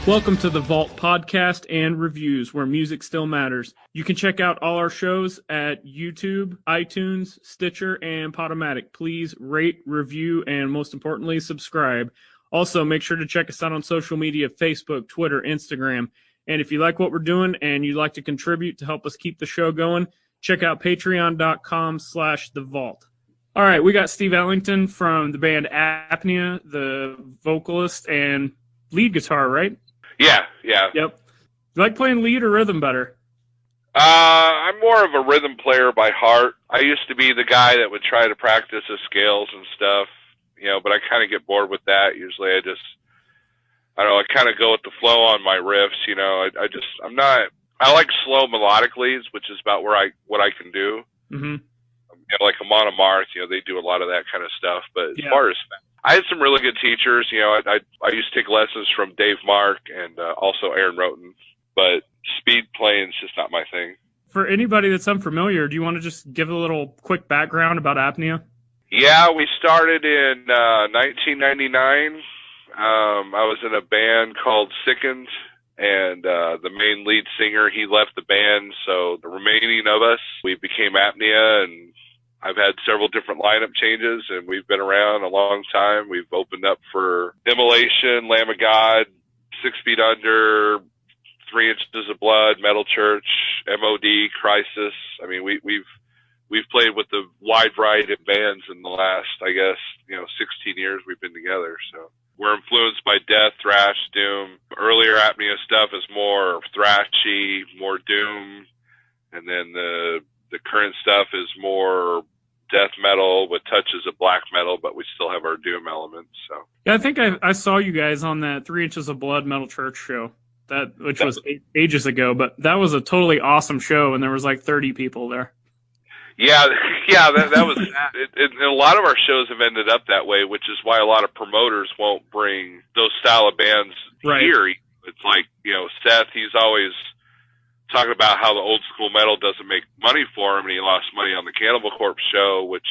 Welcome to the Vault podcast and reviews, where music still matters. You can check out all our shows at YouTube, iTunes, Stitcher, and Podomatic. Please rate, review, and most importantly, subscribe. Also, make sure to check us out on social media, Facebook, Twitter, Instagram. And if you like what we're doing and you'd like to contribute to help us keep the show going, check out patreon.com/thevault. All right, we got Steve Allington from the band Apnea, the vocalist and lead guitar, right? Yeah. Yep. You like playing lead or rhythm better? I'm more of a rhythm player by heart. I used to be the guy that would try to practice the scales and stuff, but I kind of get bored with that. Usually I kind of go with the flow on my riffs, I like slow melodic leads, which is about what I can do. Mm-hmm. Like Amon Amarth, they do a lot of that kind of stuff. But as far as I had some really good teachers. I used to take lessons from Dave Mark and also Aaron Roten, but speed playing is just not my thing. For anybody that's unfamiliar, do you want to just give a little quick background about Apnea? Yeah, we started in 1999. I was in a band called Sickened, and the main lead singer, he left the band, so the remaining of us, we became Apnea, and I've had several different lineup changes, and we've been around a long time. We've opened up for Immolation, Lamb of God, 6 Feet Under, 3 Inches of Blood, Metal Church, MOD, Crisis. I mean, we've played with a wide variety of bands in the last, 16 years we've been together. So we're influenced by death, thrash, doom. Earlier Apnea stuff is more thrashy, more doom, and then the current stuff is more death metal with touches of black metal, but we still have our doom elements. So yeah, I think I saw you guys on that 3 Inches of Blood Metal Church show, which was ages ago, but that was a totally awesome show, and there was like 30 people there. Yeah, that was and a lot of our shows have ended up that way, which is why a lot of promoters won't bring those style of bands here. It's like, Seth, he's always talking about how the old school metal doesn't make money for him, and he lost money on the Cannibal Corpse show, which,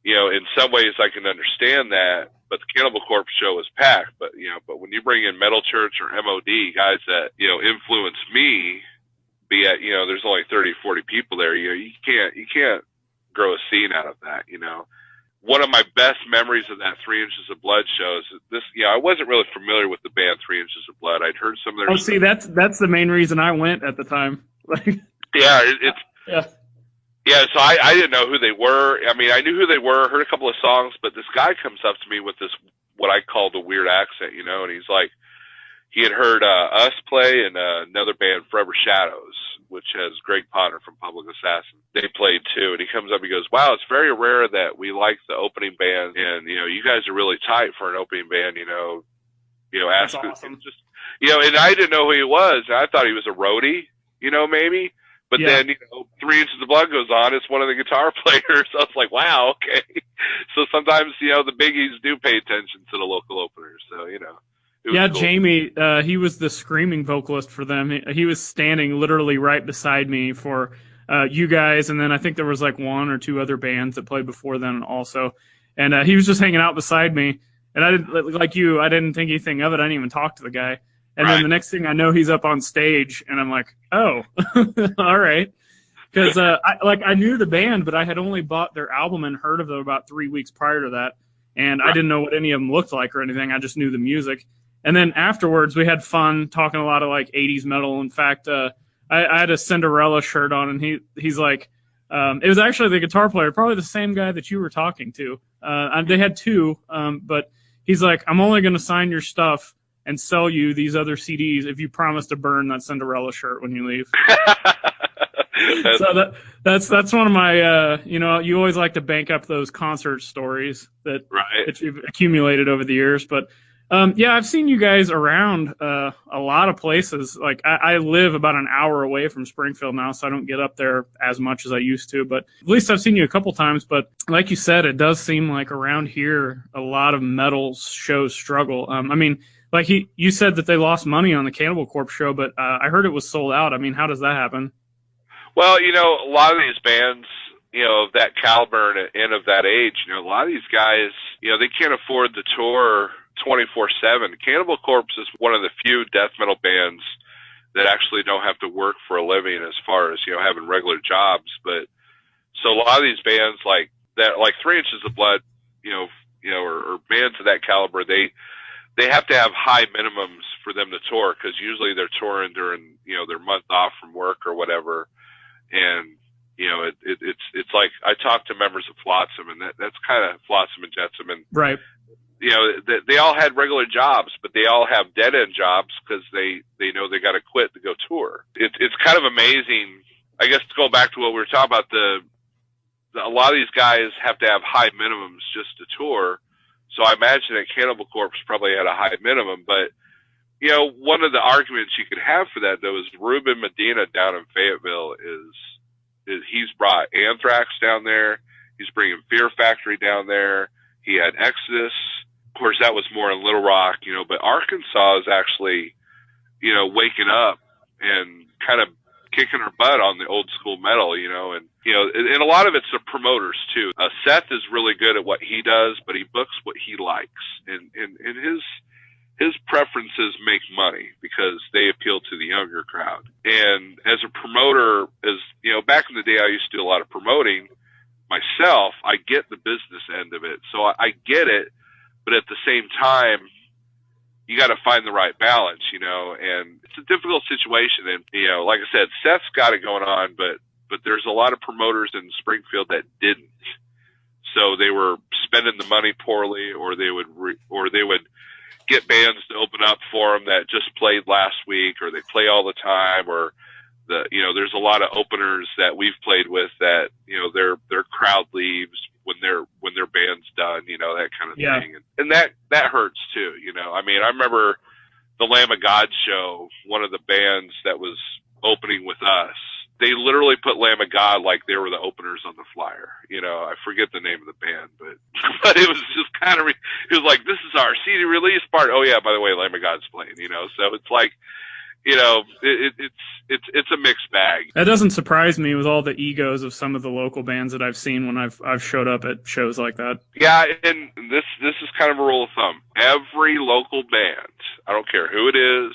in some ways I can understand that, but the Cannibal Corpse show was packed. But when you bring in Metal Church or MOD, guys that, influence me, be at, there's only 30, 40 people there, you can't grow a scene out of that, One of my best memories of that 3 Inches of Blood show is this. I wasn't really familiar with the band 3 Inches of Blood. I'd heard some of their. Oh, see, that's the main reason I went at the time. Yeah. So I didn't know who they were. I mean, I knew who they were, heard a couple of songs, but this guy comes up to me with this what I call the weird accent, and he's like, he had heard us play in another band, Forever Shadows, which has Greg Potter from Public Assassin. They played too, and he comes up, he goes, "Wow, it's very rare that we like the opening band, and you guys are really tight for an opening band, That's awesome. Just, and I didn't know who he was. I thought he was a roadie, maybe, but then 3 Inches of Blood goes on. It's one of the guitar players. I was like, wow, okay. So sometimes the biggies do pay attention to the local openers. So Yeah, cool. Jamie, he was the screaming vocalist for them. He was standing literally right beside me for you guys, and then I think there was like 1 or 2 other bands that played before then also. And he was just hanging out beside me, and I didn't, like you, I didn't think anything of it. I didn't even talk to the guy. And then the next thing I know, he's up on stage, and I'm like, oh, all right. Because I knew the band, but I had only bought their album and heard of them about 3 weeks prior to that, and I didn't know what any of them looked like or anything. I just knew the music. And then afterwards, we had fun talking a lot of like 80s metal. In fact, I had a Cinderella shirt on, and he's like, it was actually the guitar player, probably the same guy that you were talking to. They had 2, but he's like, I'm only going to sign your stuff and sell you these other CDs if you promise to burn that Cinderella shirt when you leave. So that's one of my, you always like to bank up those concert stories that you've accumulated over the years, but. I've seen you guys around a lot of places. Like I live about an hour away from Springfield now, so I don't get up there as much as I used to. But at least I've seen you a couple times. But like you said, it does seem like around here a lot of metal shows struggle. Like you said that they lost money on the Cannibal Corpse show, but I heard it was sold out. I mean, how does that happen? Well, a lot of these bands, of that caliber and of that age, a lot of these guys, they can't afford the tour 24/7. Cannibal Corpse is one of the few death metal bands that actually don't have to work for a living as far as, having regular jobs. But so a lot of these bands like that, like 3 Inches of Blood, or bands of that caliber, they have to have high minimums for them to tour, because usually they're touring during, their month off from work or whatever. And, it's like, I talked to members of Flotsam, and that's kind of Flotsam and Jetsam, and Right. They all had regular jobs, but they all have dead end jobs because they know they got to quit to go tour. It's kind of amazing. I guess to go back to what we were talking about, a lot of these guys have to have high minimums just to tour. So I imagine that Cannibal Corpse probably had a high minimum, but one of the arguments you could have for that though is Ruben Medina down in Fayetteville is he's brought Anthrax down there. He's bringing Fear Factory down there. He had Exodus. Of course, that was more in Little Rock, but Arkansas is actually, waking up and kind of kicking her butt on the old school metal, and a lot of it's the promoters too. Seth is really good at what he does, but he books what he likes, and his preferences make money because they appeal to the younger crowd. And as a promoter, back in the day, I used to do a lot of promoting myself. I get the business end of it, so I get it, but at the same time, you got to find the right balance, and it's a difficult situation. And, like I said, Seth's got it going on, but there's a lot of promoters in Springfield that didn't. So they were spending the money poorly, or they would get bands to open up for them that just played last week, or they play all the time, or there's a lot of openers that we've played with that, their crowd leaves when their band's done, that kind of thing. And that hurts too, I mean, I remember the Lamb of God show, one of the bands that was opening with us, they literally put Lamb of God like they were the openers on the flyer. I forget the name of the band, but it was just kind of, it was like, this is our CD release part. Oh yeah, by the way, Lamb of God's playing, so it's like, it's a mixed bag. That doesn't surprise me with all the egos of some of the local bands that I've seen when I've showed up at shows like that. Yeah, and this is kind of a rule of thumb. Every local band, I don't care who it is,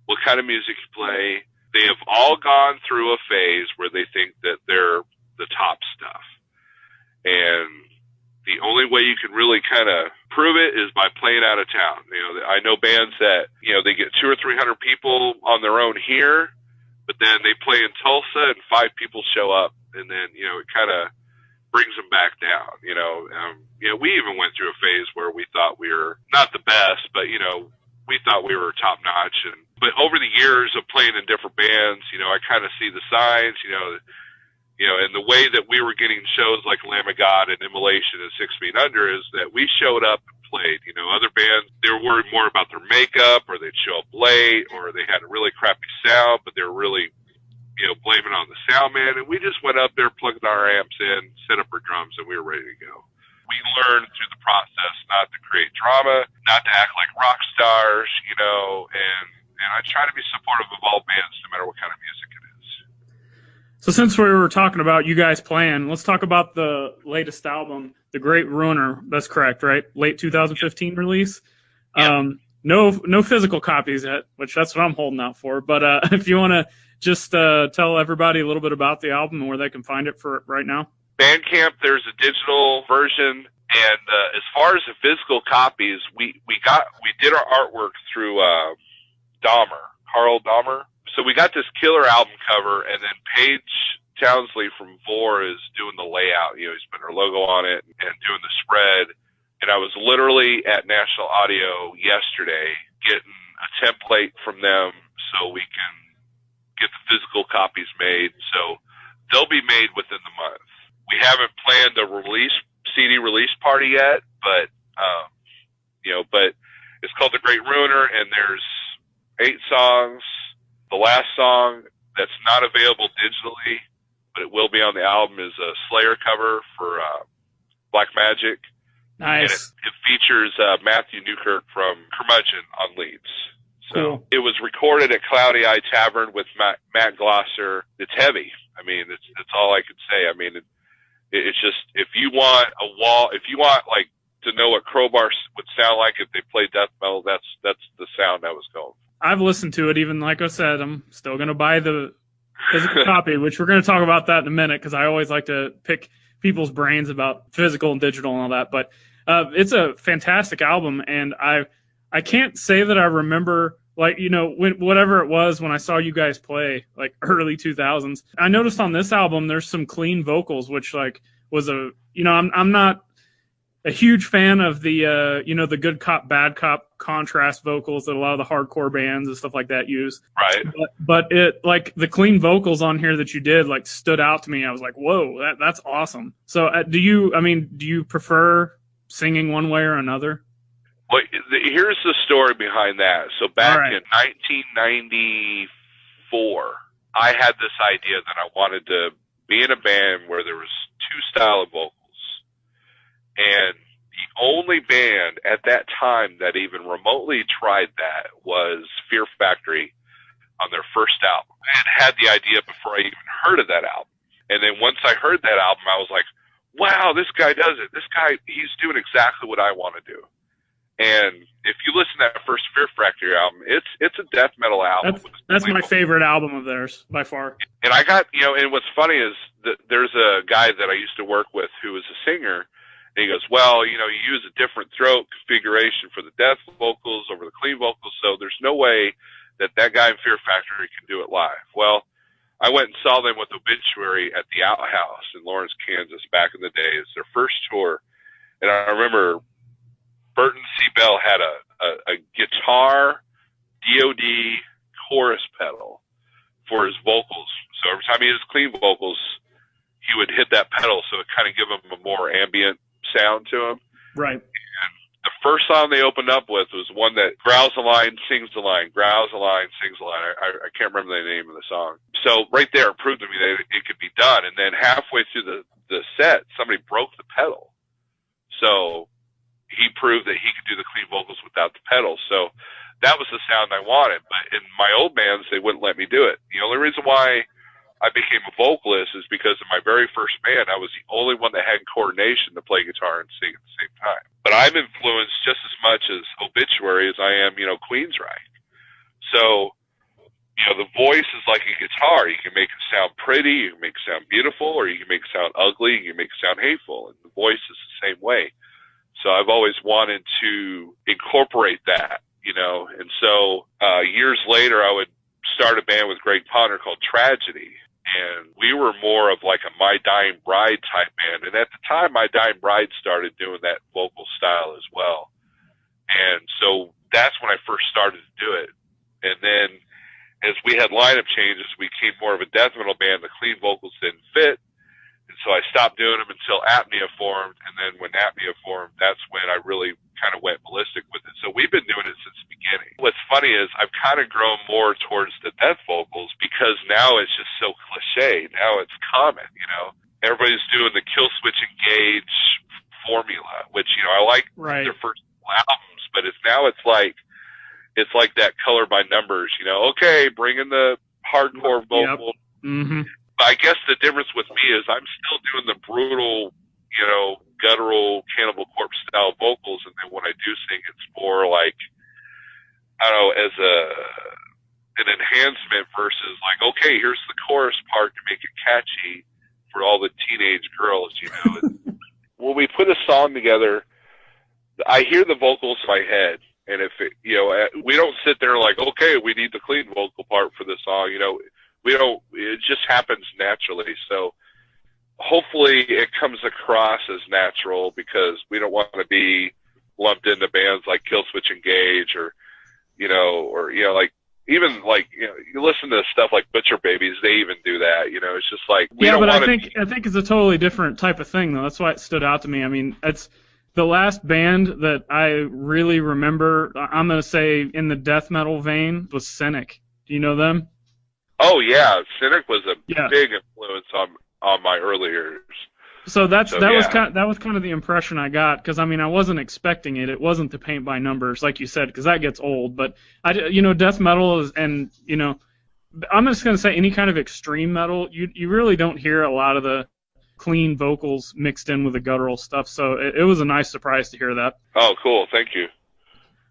what kind of music you play, they have all gone through a phase where they think that they're the top stuff. And the only way you can really kind of prove it is by playing out of town. I know bands that, they get 200 or 300 people on their own here, but then they play in Tulsa and 5 people show up, and then, it kind of brings them back down. We even went through a phase where we thought we were not the best, but, we thought we were top notch. But over the years of playing in different bands, I kind of see the signs, and the way that we were getting shows like Lamb of God and Immolation and 6 Feet Under is that we showed up and played. Other bands, they were worried more about their makeup, or they'd show up late, or they had a really crappy sound, but they were really, blaming on the sound man. And we just went up there, plugged our amps in, set up our drums, and we were ready to go. We learned through the process not to create drama, not to act like rock stars, and I try to be supportive of all bands, no matter what kind of music it is. So since we were talking about you guys playing, let's talk about the latest album, The Great Ruiner. That's correct, right? Late 2015 release. Yep. No physical copies yet, which that's what I'm holding out for. But if you want to just tell everybody a little bit about the album and where they can find it for right now. Bandcamp, there's a digital version, and as far as the physical copies, we did our artwork through Carl Dahmer. So we got this killer album cover, and then Paige Townsley from Vor is doing the layout. He's putting her logo on it and doing the spread. And I was literally at National Audio yesterday getting a template from them so we can get the physical copies made. So they'll be made within the month. We haven't planned a CD release party yet, but it's called The Great Ruiner, and there's 8 songs. The last song that's not available digitally, but it will be on the album, is a Slayer cover for Black Magic. Nice. And it features Matthew Newkirk from Curmudgeon on leads. So cool. It was recorded at Cloudy Eye Tavern with Matt Glosser. It's heavy. I mean, it's all I can say. I mean, it's just, if you want like to know what Crowbar would sound like if they played death metal. That's the sound I was going. I've listened to it. Even like I said, I'm still gonna buy the physical copy, which we're gonna talk about that in a minute because I always like to pick people's brains about physical and digital and all that. But it's a fantastic album, and I can't say that I remember. Like, whatever it was when I saw you guys play, like early 2000s, I noticed on this album there's some clean vocals, which like was I'm not a huge fan of the the good cop bad cop contrast vocals that a lot of the hardcore bands and stuff like that use. Right. But it, like, the clean vocals on here that you did, like, stood out to me. I was like, whoa, that's awesome. So do you prefer singing one way or another? Well, here's the story behind that. So back All right. in 1994, I had this idea that I wanted to be in a band where there was two style of vocals. And the only band at that time that even remotely tried that was Fear Factory on their first album. I had the idea before I even heard of that album. And then once I heard that album, I was like, wow, this guy does it. This guy, he's doing exactly what I want to do. And if you listen to that first Fear Factory album, it's a death metal album. That's my favorite album of theirs, by far. And I got, and what's funny is that there's a guy that I used to work with who was a singer, and he goes, well, you use a different throat configuration for the death vocals over the clean vocals, so there's no way that guy in Fear Factory can do it live. Well, I went and saw them with Obituary at the Outhouse in Lawrence, Kansas back in the day. It's their first tour. And I remember Burton C. Bell had a guitar DOD chorus pedal for his vocals. So every time he had his clean vocals, he would hit that pedal so it kind of give him a more ambient sound to him. Right. And the first song they opened up with was one that growls a line, sings the line, growls a line, sings the line. I can't remember the name of the song. So right there it proved to me that it could be done. And then halfway through the set, somebody broke the pedal. So he proved that he could do the clean vocals without the pedal. So that was the sound I wanted. But in my old bands, they wouldn't let me do it. The only reason why I became a vocalist is because in my very first band, I was the only one that had coordination to play guitar and sing at the same time. But I'm influenced just as much as Obituary as I am, Queensryche. So, the voice is like a guitar. You can make it sound pretty, you can make it sound beautiful, or you can make it sound ugly, you can make it sound hateful. And the voice is the same way. So I've always wanted to incorporate that, And so years later, I would start a band with Greg Potter called Tragedy. And we were more of like a My Dying Bride type band. And at the time, My Dying Bride started doing that vocal style as well. And so that's when I first started to do it. And then as we had lineup changes, we became more of a death metal band. The clean vocals didn't fit. And so I stopped doing them until Apnea formed. And then when Apnea formed, that's when I really kind of went ballistic with it. So we've been doing it since the beginning. What's funny is I've kind of grown more towards the death vocals because now it's just so cliche. Now it's common, Everybody's doing the kill switch engage formula, which, I like their first albums, but it's like that color by numbers, okay, bring in the hardcore vocal. Yep. Mm-hmm. I guess the difference with me is I'm still doing the brutal, guttural Cannibal Corpse style vocals, and then when I do sing, it's more like, I don't know, as an enhancement versus like, okay, here's the chorus part to make it catchy for all the teenage girls, When we put a song together, I hear the vocals in my head, and if it, we don't sit there like, okay, we need the clean vocal part for this song, we don't, it just happens naturally. So hopefully it comes across as natural because we don't want to be lumped into bands like Killswitch Engage or like, even like, you listen to stuff like Butcher Babies, they even do that, it's just like, I think it's a totally different type of thing though. That's why it stood out to me. I mean, it's the last band that I really remember, I'm going to say in the death metal vein, was Cynic. Do you know them? Oh yeah, Cynic was a big influence on my early years. So that was kind of the impression I got because I mean I wasn't expecting it. It wasn't the paint by numbers like you said because that gets old. But death metal is and I'm just gonna say any kind of extreme metal you really don't hear a lot of the clean vocals mixed in with the guttural stuff. So it was a nice surprise to hear that. Oh, cool. Thank you.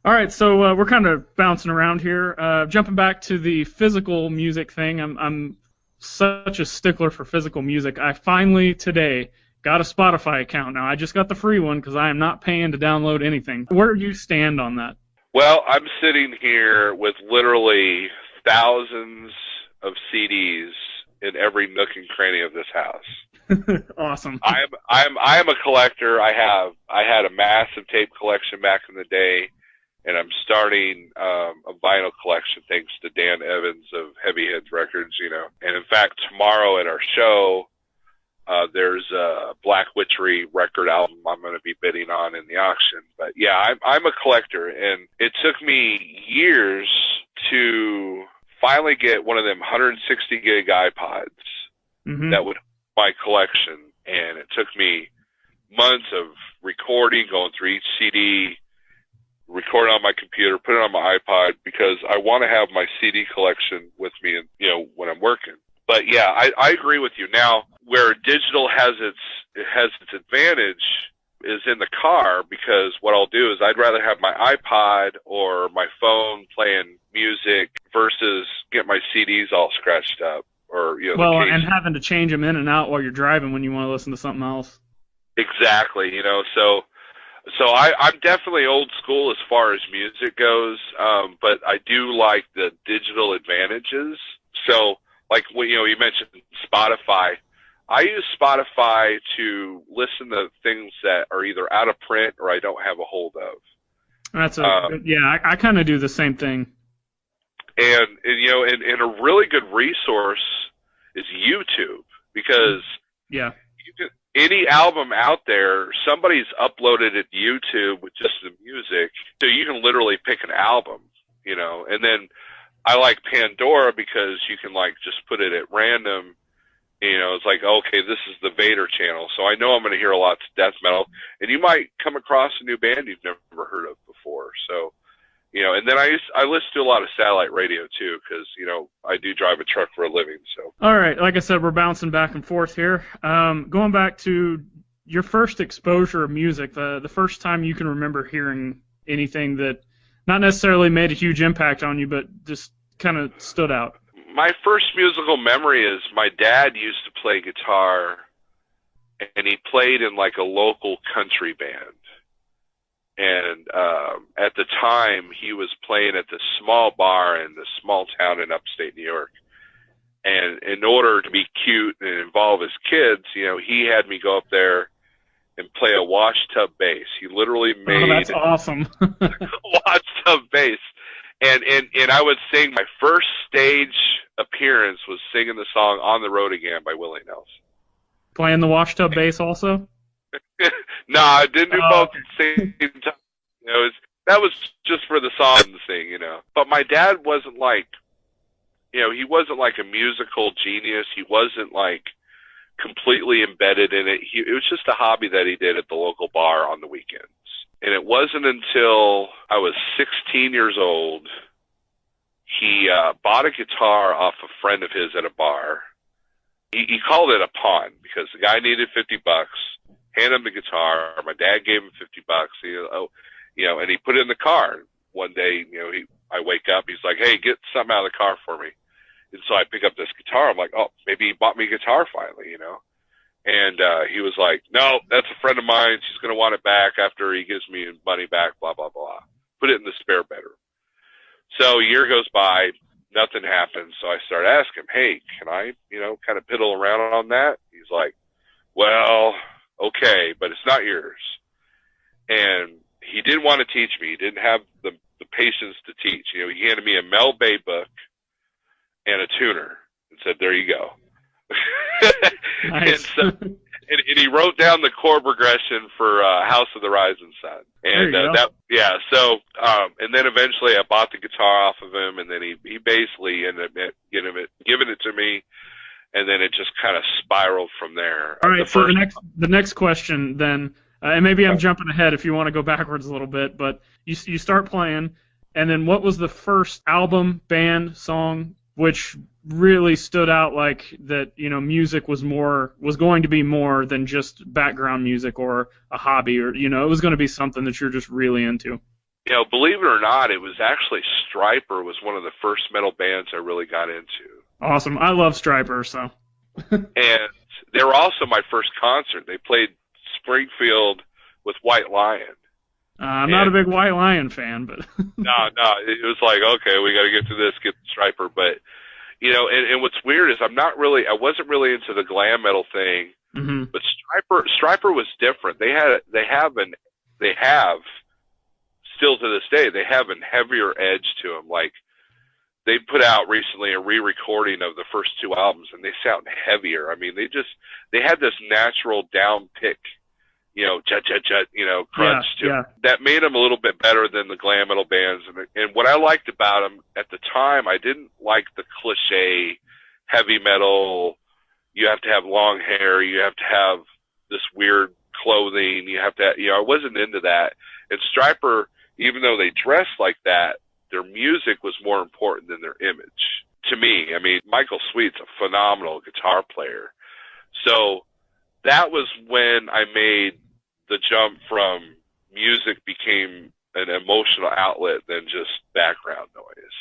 All right, so we're kind of bouncing around here. Jumping back to the physical music thing, I'm such a stickler for physical music. I finally today got a Spotify account. Now, I just got the free one because I am not paying to download anything. Where do you stand on that? Well, I'm sitting here with literally thousands of CDs in every nook and cranny of this house. Awesome. I'm a collector. I had a massive tape collection back in the day, and I'm starting a vinyl collection thanks to Dan Evans of Heavy Heads Records, you know. And in fact, tomorrow at our show, there's a Black Witchery record album I'm going to be bidding on in the auction. But yeah, I'm a collector, and it took me years to finally get one of them 160 gig iPods that would my collection. And it took me months of recording, going through each CD, record it on my computer, put it on my iPod, because I want to have my CD collection with me, and you know, when I'm working. But yeah, I agree with you. Now, where digital has its advantage is in the car, because what I'll do is I'd rather have my iPod or my phone playing music versus get my CDs all scratched up, or you know. Well, and having to change them in and out while you're driving when you want to listen to something else. Exactly, you know. So I'm definitely old school as far as music goes, but I do like the digital advantages. So, like when you mentioned Spotify, I use Spotify to listen to things that are either out of print or I don't have a hold of. I kind of do the same thing. And you know, and a really good resource is YouTube, because any album out there, somebody's uploaded it to YouTube with just the music, so you can literally pick an album, you know. And then I like Pandora because you can like just put it at random. You know, it's like, okay, this is the Vader channel, so I know I'm going to hear a lot of death metal, and you might come across a new band you've never heard of before. So, you know, and then I listen to a lot of satellite radio too, because you know I do drive a truck for a living. So. All right, like I said, we're bouncing back and forth here. Going back to your first exposure of music, the first time you can remember hearing anything that not necessarily made a huge impact on you, but just kind of stood out. My first musical memory is my dad used to play guitar, and he played in like a local country band. And at the time, he was playing at this small bar in this small town in upstate New York. And in order to be cute and involve his kids, you know, he had me go up there and play a washtub bass. He literally made that's awesome. a washtub bass. And I would sing. My first stage appearance was singing the song "On the Road Again" by Willie Nelson. Playing the washtub bass also? No, I didn't do both at the same time. You know, that was just for the song to sing, you know. But my dad wasn't like, you know, he wasn't like a musical genius. He wasn't like completely embedded in it. It was just a hobby that he did at the local bar on the weekends. And it wasn't until I was 16 years old, he bought a guitar off a friend of his at a bar. He called it a pawn because the guy needed $50. Handed him the guitar. My dad gave him $50. And he put it in the car. One day, you know, I wake up. He's like, "Hey, get something out of the car for me." And so I pick up this guitar. I'm like, "Oh, maybe he bought me a guitar finally," you know. And he was like, "No, that's a friend of mine. She's going to want it back after he gives me money back, blah, blah, blah. Put it in the spare bedroom." So a year goes by, nothing happens. So I start asking him, "Hey, can I, you know, kind of piddle around on that?" He's like, "Well, okay, but it's not yours." And he didn't want to teach me. He didn't have the patience to teach. You know, he handed me a Mel Bay book and a tuner and said, "There you go." Nice. and he wrote down the chord progression for House of the Rising Sun. And and then eventually I bought the guitar off of him, and then he basically ended up giving it to me, and then it just kind of spiraled from there. All right, so the next question then, and maybe I'm jumping ahead if you want to go backwards a little bit, but you start playing, and then what was the first album, band, song which really stood out like that, music was going to be more than just background music or a hobby, or it was going to be something that you're just really into? Believe it or not, it was actually Stryper was one of the first metal bands I really got into. Awesome. I love Stryper, so. And they were also my first concert. They played Springfield with White Lion. I'm not a big White Lion fan, but no, it was like, okay, we got to get to this, get the Stryper. But and what's weird is I wasn't really into the glam metal thing. Mm-hmm. But Stryper was different. They have still to this day, they have a heavier edge to them. Like, they put out recently a re-recording of the first two albums, and they sound heavier. I mean, they had this natural down pick, jet, crunch to it. That made them a little bit better than the glam metal bands. And what I liked about them at the time, I didn't like the cliche heavy metal. You have to have long hair. You have to have this weird clothing. You have to, I wasn't into that. And Stryper, even though they dressed like that, their music was more important than their image to me. I mean, Michael Sweet's a phenomenal guitar player. So that was when I made the jump from music became an emotional outlet than just background noise.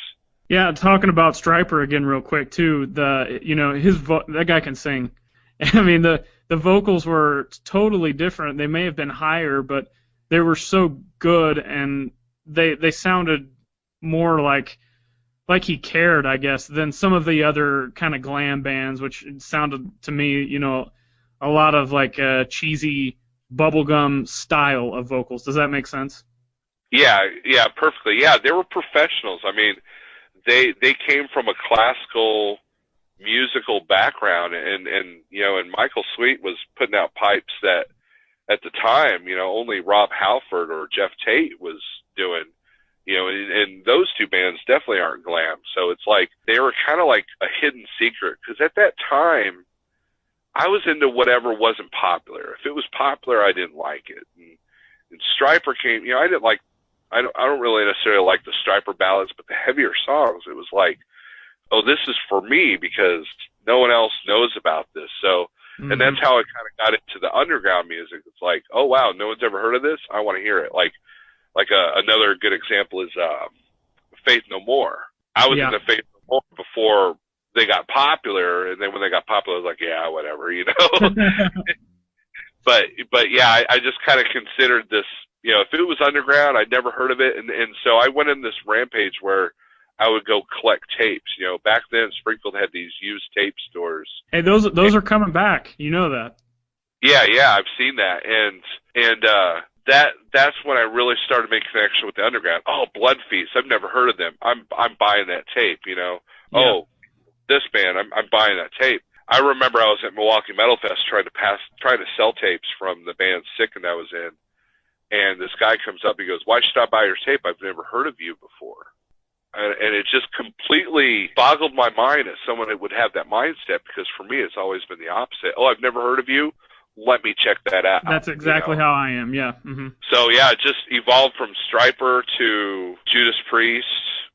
Yeah, talking about Stryper again real quick too. That guy can sing. I mean, the vocals were totally different. They may have been higher, but they were so good, and they sounded more like he cared, I guess, than some of the other kind of glam bands, which sounded to me, a lot of like cheesy bubblegum style of vocals. Does that make sense? Yeah, perfectly. Yeah, they were professionals. I mean, they came from a classical musical background, and Michael Sweet was putting out pipes that at the time, only Rob Halford or Jeff Tate was doing, and those two bands definitely aren't glam. So it's like they were kind of like a hidden secret, because at that time I was into whatever wasn't popular. If it was popular, I didn't like it. And Stryper came, I don't really necessarily like the Stryper ballads, but the heavier songs, it was like, oh, this is for me because no one else knows about this. So, and that's how I kind of got into the underground music. It's like, oh wow, no one's ever heard of this. I want to hear it. Another good example is Faith No More. I was into Faith No More before they got popular, and then when they got popular, I was like, yeah, whatever, But yeah, I just kind of considered this, if it was underground, I'd never heard of it, and so I went in this rampage where I would go collect tapes. Back then Springfield had these used tape stores. Hey, those are coming back. You know that? Yeah, I've seen that, and that's when I really started making connection with the underground. Oh, Blood Feast, I've never heard of them. I'm buying that tape. Yeah. Oh, this band, I'm buying that tape. I remember I was at Milwaukee Metal Fest trying to sell tapes from the band Sickened I was in, and this guy comes up, he goes, "Why should I buy your tape? I've never heard of you before." And it just completely boggled my mind as someone that would have that mindset, because for me it's always been the opposite. Oh, I've never heard of you. Let me check that out. That's exactly how I am, yeah. Mm-hmm. So yeah, it just evolved from Stryper to Judas Priest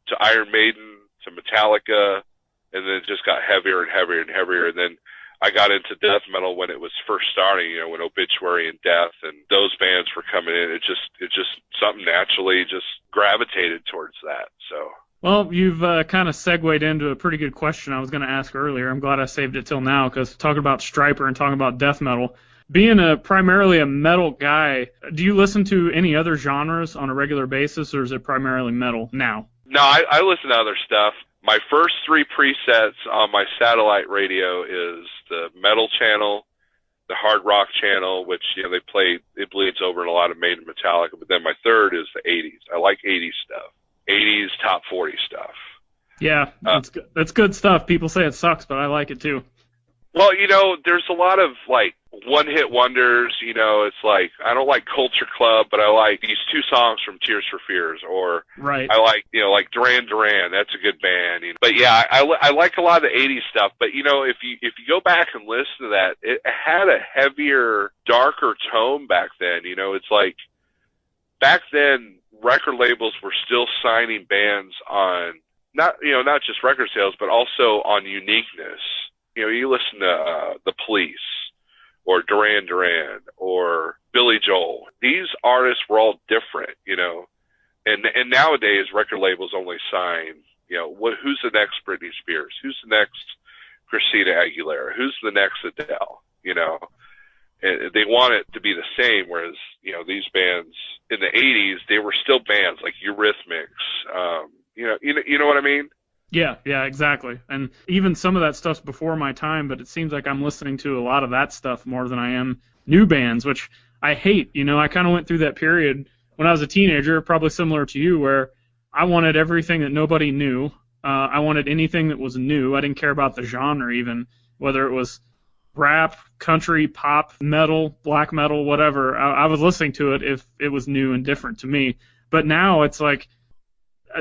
to Iron Maiden to Metallica, and then it just got heavier and heavier and heavier. And then I got into death metal when it was first starting, when Obituary and Death and those bands were coming in. It just something naturally just gravitated towards that. So. Well, you've kind of segued into a pretty good question I was going to ask earlier. I'm glad I saved it till now, because talking about Stryper and talking about death metal, being primarily a metal guy, do you listen to any other genres on a regular basis, or is it primarily metal now? No, I listen to other stuff. My first three presets on my satellite radio is the metal channel, the hard rock channel, which it bleeds over in a lot of Maiden, Metallica, but then my third is the 80s. I like 80s stuff. 80s top 40 stuff. Yeah, that's good stuff. People say it sucks, but I like it too. Well, there's a lot of one-hit wonders. It's like I don't like Culture Club, but I like these two songs from Tears for Fears, or right. I like like Duran Duran. That's a good band. But yeah, I like a lot of the 80s stuff. But if you go back and listen to that, it had a heavier, darker tone back then. It's like back then record labels were still signing bands on not just record sales, but also on uniqueness. You listen to the Police or Duran Duran or Billy Joel. These artists were all different, and nowadays record labels only sign, who's the next Britney Spears? Who's the next Christina Aguilera? Who's the next Adele? And they want it to be the same, whereas, these bands in the 80s, they were still bands like Eurythmics. You know what I mean? Yeah, exactly. And even some of that stuff's before my time, but it seems like I'm listening to a lot of that stuff more than I am new bands, which I hate. I kind of went through that period when I was a teenager, probably similar to you, where I wanted everything that nobody knew. I wanted anything that was new. I didn't care about the genre even, whether it was rap, country, pop, metal, black metal, whatever. I was listening to it if it was new and different to me. But now it's like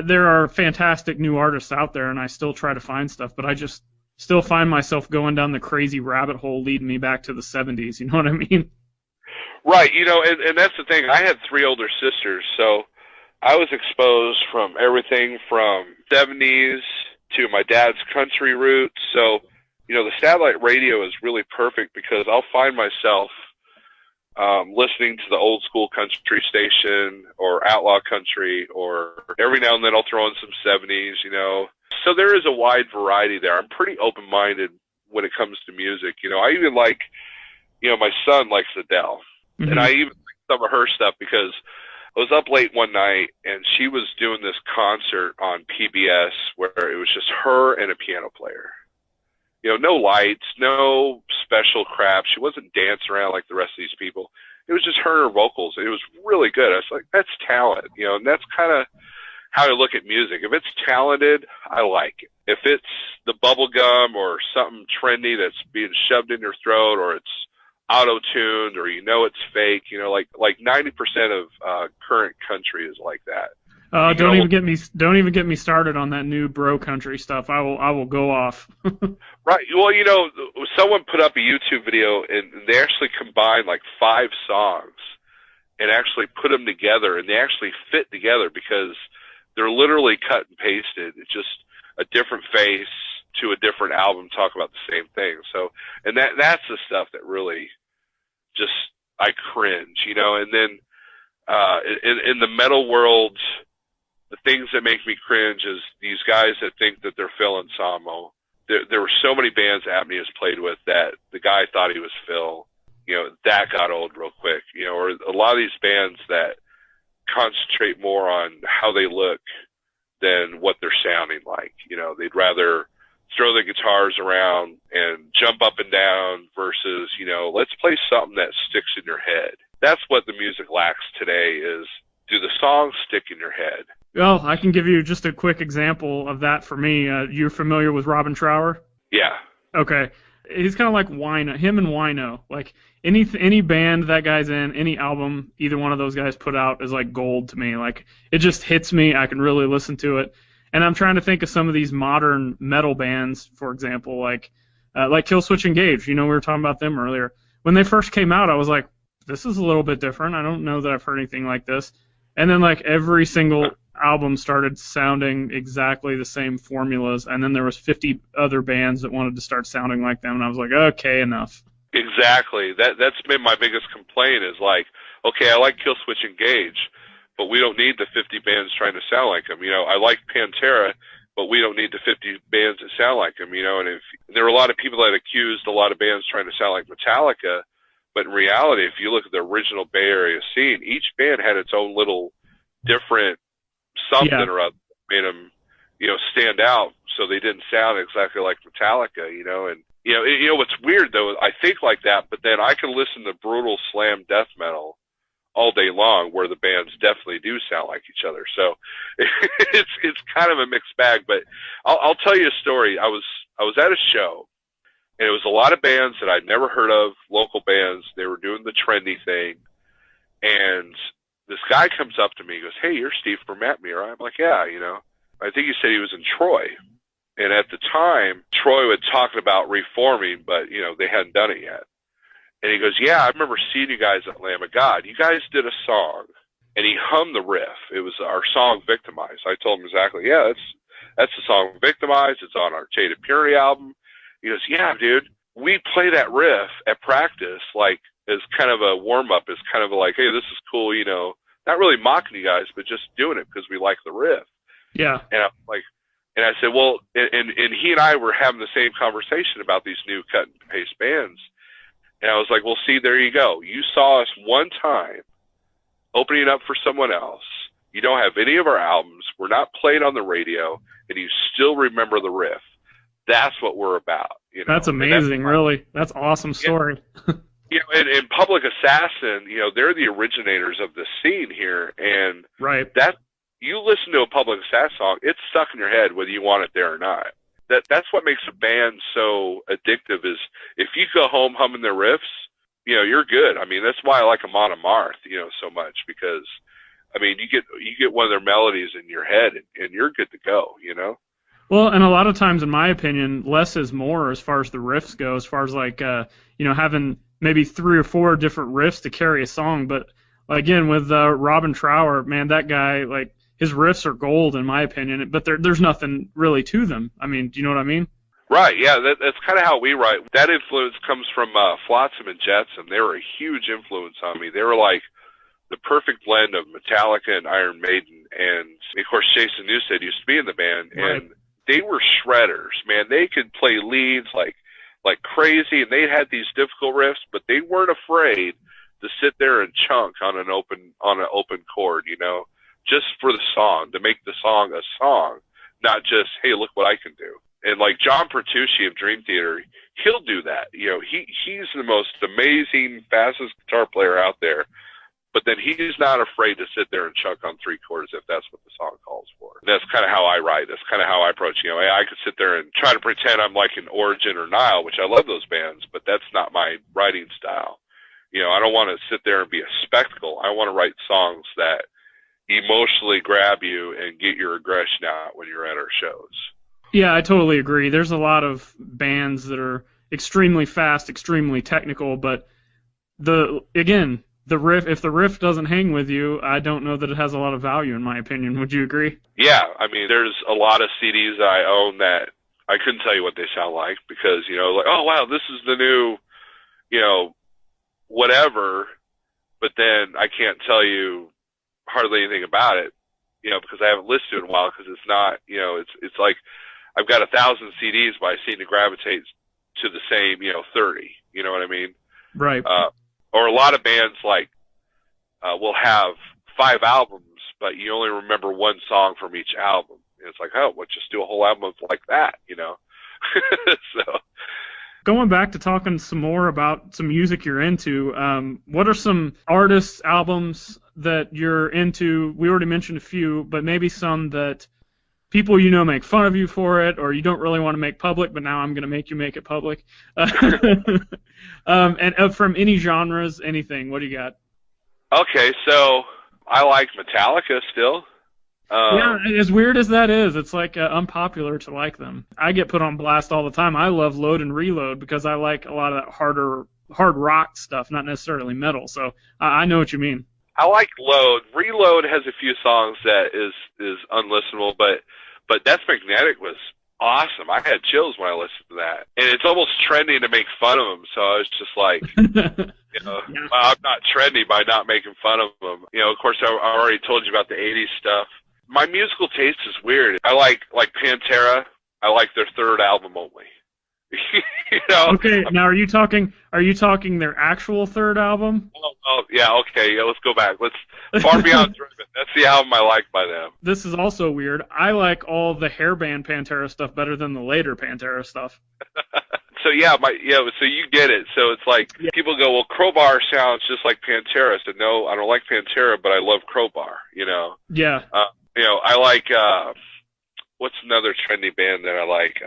there are fantastic new artists out there, and I still try to find stuff, but I just still find myself going down the crazy rabbit hole leading me back to the 70s. You know what I mean? Right. And that's the thing. I had 3 older sisters, so I was exposed from everything from 70s to my dad's country roots. So, the satellite radio is really perfect because I'll find myself listening to the old school country station or outlaw country, or every now and then I'll throw in some 70s, So there is a wide variety there. I'm pretty open-minded when it comes to music. I even like, my son likes Adele. Mm-hmm. And I even like some of her stuff because I was up late one night and she was doing this concert on PBS where it was just her and a piano player. No lights, no special crap. She wasn't dancing around like the rest of these people. It was just her and her vocals. It was really good. I was like, that's talent, and that's kind of how I look at music. If it's talented, I like it. If it's the bubble gum or something trendy that's being shoved in your throat, or it's auto-tuned, or it's fake, like 90% of current country is like that. Don't even get me started on that new bro country stuff. I will go off. Right. Well, someone put up a YouTube video and they actually combined like 5 songs and actually put them together, and they actually fit together because they're literally cut and pasted. It's just a different face to a different album talk about the same thing. So, and that's the stuff that really just I cringe, and then in the metal world, the things that make me cringe is these guys that think that they're Phil Anselmo. There were so many bands Apnea's played with that the guy thought he was Phil. That got old real quick. Or a lot of these bands that concentrate more on how they look than what they're sounding like. They'd rather throw the guitars around and jump up and down versus, let's play something that sticks in your head. That's what the music lacks today is, do the songs stick in your head? Well, I can give you just a quick example of that for me. You're familiar with Robin Trower? Yeah. Okay. He's kind of like Wino, him and Wino. Like any band that guy's in, any album either one of those guys put out is like gold to me. Like it just hits me. I can really listen to it. And I'm trying to think of some of these modern metal bands, for example, like Killswitch Engage. We were talking about them earlier. When they first came out, I was like, this is a little bit different. I don't know that I've heard anything like this. And then like every single album started sounding exactly the same formulas, and then there was 50 other bands that wanted to start sounding like them, and I was like, okay, enough. Exactly. That's been my biggest complaint is like, okay, I like Killswitch Engage, but we don't need the 50 bands trying to sound like them. I like Pantera, but we don't need the 50 bands that sound like them. And there were a lot of people that accused a lot of bands trying to sound like Metallica, but in reality, if you look at the original Bay Area scene, each band had its own little different something or other that made them, stand out, so they didn't sound exactly like Metallica, and what's weird though, I think like that, but then I can listen to brutal slam death metal all day long, where the bands definitely do sound like each other. So it's kind of a mixed bag. But I'll tell you a story. I was at a show, and it was a lot of bands that I'd never heard of, local bands. They were doing the trendy thing, and this guy comes up to me and goes, "Hey, you're Steve from Apnea." I'm like, "Yeah, I think he said he was in Troy." And at the time, Troy was talking about reforming, but, they hadn't done it yet. And he goes, "Yeah, I remember seeing you guys at Lamb of God. You guys did a song." And he hummed the riff. It was our song, Victimized. I told him exactly, "Yeah, That's the song Victimized. It's on our Jaded Purity album. He goes, yeah, dude, we play that riff at practice, like, as kind of a warm-up, as kind of like, hey, this is cool, you know, not really mocking you guys, but just doing it because we like the riff. Yeah. And I'm like, and I said, well, and he and I were having the same conversation about these new cut and paste bands. And I was like, well, see, there you go. You saw us one time opening up for someone else. You don't have any of our albums. We're not played on the radio, and you still remember the riff. That's what we're about. You know? That's amazing, really. That's an awesome story. You know, and Public Assassin, you know, they're the originators of the scene here, and right. That you listen to a Public Assassin song, it's stuck in your head whether you want it there or not. That's what makes a band so addictive. Is if you go home humming their riffs, you know, you're good. I mean, that's why I like Amon Amarth, you know, so much, because I mean, you get one of their melodies in your head, and you're good to go. You know. Well, and a lot of times, in my opinion, less is more as far as the riffs go. As far as like, you know, having maybe 3 or 4 different riffs to carry a song. But again, with Robin Trower, man, that guy, like, his riffs are gold in my opinion. But there's nothing really to them. I mean, do you know what I mean? Right. Yeah, that's kind of how we write. That influence comes from Flotsam and Jetsam. They were a huge influence on me. They were like the perfect blend of Metallica and Iron Maiden, and of course Jason Newsted used to be in the band, right. And they were shredders, man. They could play leads like crazy, and they had these difficult riffs, but they weren't afraid to sit there and chunk on an open chord, you know, just for the song, to make the song a song, not just, hey, look what I can do. And like John Pertucci of Dream Theater, he'll do that. You know, he's the most amazing, fastest guitar player out there. But then he's not afraid to sit there and chunk on 3 chords if that's what the song calls for. And that's kind of how I write. That's kind of how I approach. You know, I could sit there and try to pretend I'm like an Origin or Nile, which I love those bands, but that's not my writing style. You know, I don't want to sit there and be a spectacle. I want to write songs that emotionally grab you and get your aggression out when you're at our shows. Yeah, I totally agree. There's a lot of bands that are extremely fast, extremely technical, but the riff, if the riff doesn't hang with you, I don't know that it has a lot of value in my opinion. Would you agree? Yeah, I mean, there's a lot of CDs that I own that I couldn't tell you what they sound like because, you know, like, oh wow, this is the new, you know, whatever, but then I can't tell you hardly anything about it, you know, because I haven't listened to it in a while because it's not, you know, it's like I've got 1,000 CDs, but I seem to gravitate to the same, you know, 30. You know what I mean? Right. Or a lot of bands like will have 5 albums, but you only remember 1 song from each album. And it's like, oh, well, just do a whole album like that, you know? So. Going back to talking some more about some music you're into, what are some artists, albums that you're into? We already mentioned a few, but maybe some that people you know make fun of you for it, or you don't really want to make public, but now I'm going to make you make it public. And from any genres, anything. What do you got? Okay, so I like Metallica still. Yeah, as weird as that is, it's like unpopular to like them. I get put on blast all the time. I love Load and Reload because I like a lot of that hard rock stuff, not necessarily metal. So I know what you mean. I like Load. Reload has a few songs that is unlistenable, but Death Magnetic was awesome. I had chills when I listened to that. And it's almost trendy to make fun of them, so I was just like, you know, yeah. Well, I'm not trendy by not making fun of them. You know, of course, I already told you about the 80s stuff. My musical taste is weird. I like Pantera. I like their 3rd album only. You know? Okay, now are you talking their actual 3rd album? Oh, yeah, okay, yeah, let's go back. Far Beyond Driven. That's the album I like by them. This is also weird. I like all the hairband Pantera stuff better than the later Pantera stuff. So so you get it. So it's like people go, well, Crowbar sounds just like Pantera. I said, no, I don't like Pantera, but I love Crowbar, you know? Yeah. You know, I like, what's another trendy band that I like?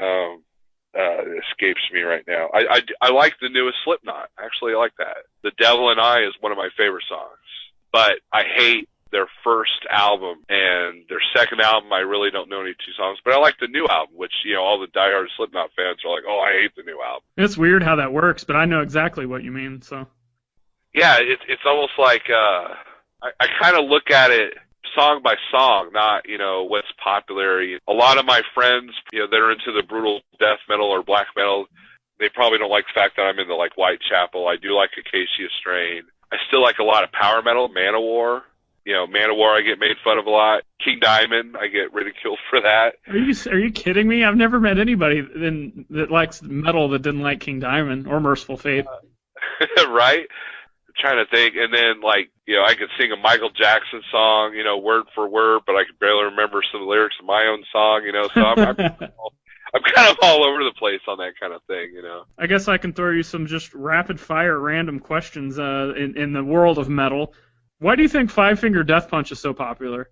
It escapes me right now. I like the newest Slipknot. Actually, I like that. The Devil and I is one of my favorite songs. But I hate their first album, and their second album, I really don't know any 2 songs. But I like the new album, which, you know, all the diehard Slipknot fans are like, oh, I hate the new album. It's weird how that works, but I know exactly what you mean. So. Yeah, it's almost like I kind of look at it song by song, not, what's popular. A lot of my friends, that are into the brutal death metal or black metal, they probably don't like the fact that I'm into, like, Whitechapel. I do like Acacia Strain. I still like a lot of power metal, Manowar. Manowar I get made fun of a lot. King Diamond, I get ridiculed for that. Are you kidding me? I've never met anybody that likes metal that didn't like King Diamond or Merciful Fate. Right? I'm trying to think. And then, like, I could sing a Michael Jackson song, word for word, but I could barely remember some of the lyrics of my own song, so I'm kind of all over the place on that kind of thing, I guess I can throw you some just rapid-fire random questions in the world of metal. Why do you think Five Finger Death Punch is so popular?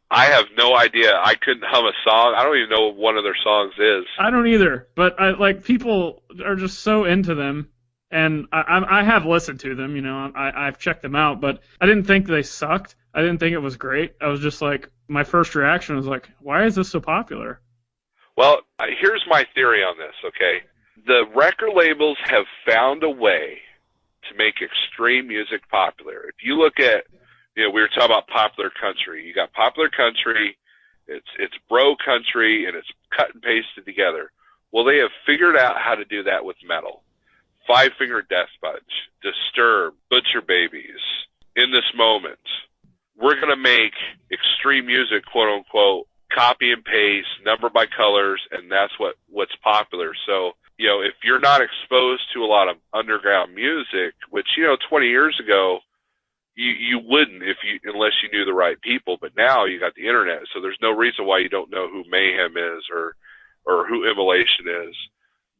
I have no idea. I couldn't hum a song. I don't even know what one of their songs is. I don't either, but people are just so into them, and I have listened to them, I've checked them out, but I didn't think they sucked. I didn't think it was great. I was just like, my first reaction was like, why is this so popular? Well, here's my theory on this, okay? The record labels have found a way to make extreme music popular. If you look at, we were talking about popular country. You got popular country, it's bro country, and it's cut and pasted together. Well, they have figured out how to do that with metal. Five Finger Death Punch, Disturbed, Butcher Babies, In This Moment. We're going to make extreme music, quote unquote, copy and paste, number by colors, and that's what's popular. So, if you're not exposed to a lot of underground music, which, 20 years ago, you wouldn't unless you knew the right people. But now you got the internet, so there's no reason why you don't know who Mayhem is or who Immolation is.